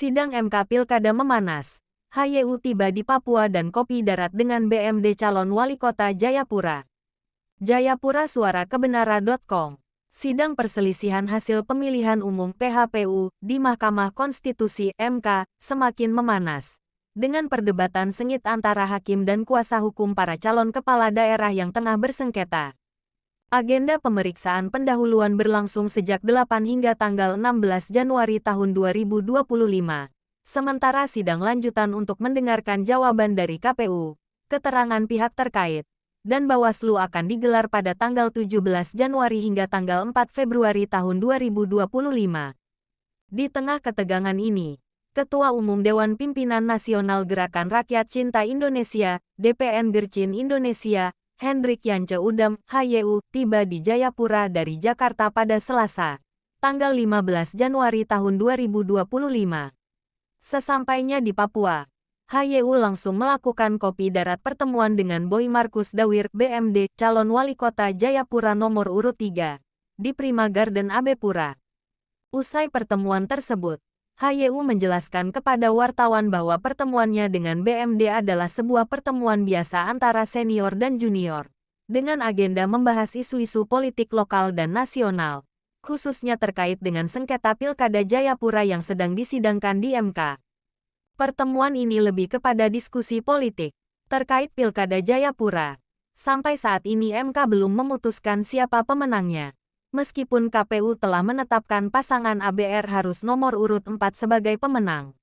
Sidang MK Pilkada memanas. HYU tiba di Papua dan kopi darat dengan BMD calon wali kota Jayapura. Jayapurasuarakebenaran.com. Sidang perselisihan hasil pemilihan umum PHPU di Mahkamah Konstitusi (MK) semakin memanas. Dengan perdebatan sengit antara hakim dan kuasa hukum para calon kepala daerah yang tengah bersengketa. Agenda pemeriksaan pendahuluan berlangsung sejak 8 hingga tanggal 16 Januari tahun 2025. Sementara sidang lanjutan untuk mendengarkan jawaban dari KPU, keterangan pihak terkait, dan Bawaslu akan digelar pada tanggal 17 Januari hingga tanggal 4 Februari tahun 2025. Di tengah ketegangan ini, Ketua Umum Dewan Pimpinan Nasional Gerakan Rakyat Cinta Indonesia, DPN Gercin Indonesia, Hendrik Yance Udam, HYU, tiba di Jayapura dari Jakarta pada Selasa, tanggal 15 Januari tahun 2025. Sesampainya di Papua, HYU langsung melakukan kopi darat pertemuan dengan Boy Markus Dawir, BMD, calon wali kota Jayapura nomor urut 3, di Prima Garden Abepura. Usai pertemuan tersebut, HYU menjelaskan kepada wartawan bahwa pertemuannya dengan BMD adalah sebuah pertemuan biasa antara senior dan junior, dengan agenda membahas isu-isu politik lokal dan nasional, khususnya terkait dengan sengketa Pilkada Jayapura yang sedang disidangkan di MK. Pertemuan ini lebih kepada diskusi politik terkait Pilkada Jayapura. Sampai saat ini MK belum memutuskan siapa pemenangnya. Meskipun KPU telah menetapkan pasangan ABR harus nomor urut 4 sebagai pemenang.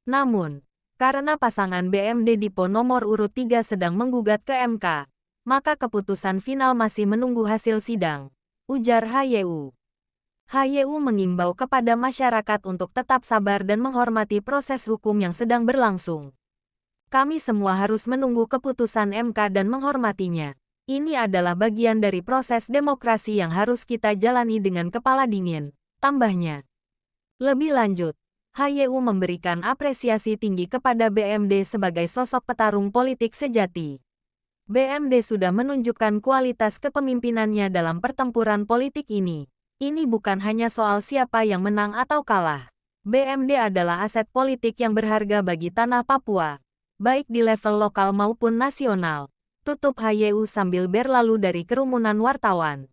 Namun, karena pasangan BMD Dipo nomor urut 3 sedang menggugat ke MK, maka keputusan final masih menunggu hasil sidang, ujar HYU. HYU mengimbau kepada masyarakat untuk tetap sabar dan menghormati proses hukum yang sedang berlangsung. Kami semua harus menunggu keputusan MK dan menghormatinya. Ini adalah bagian dari proses demokrasi yang harus kita jalani dengan kepala dingin, tambahnya. Lebih lanjut, HYU memberikan apresiasi tinggi kepada BMD sebagai sosok petarung politik sejati. BMD sudah menunjukkan kualitas kepemimpinannya dalam pertempuran politik ini. Ini bukan hanya soal siapa yang menang atau kalah. BMD adalah aset politik yang berharga bagi tanah Papua, baik di level lokal maupun nasional. Tutup HYU sambil berlalu dari kerumunan wartawan.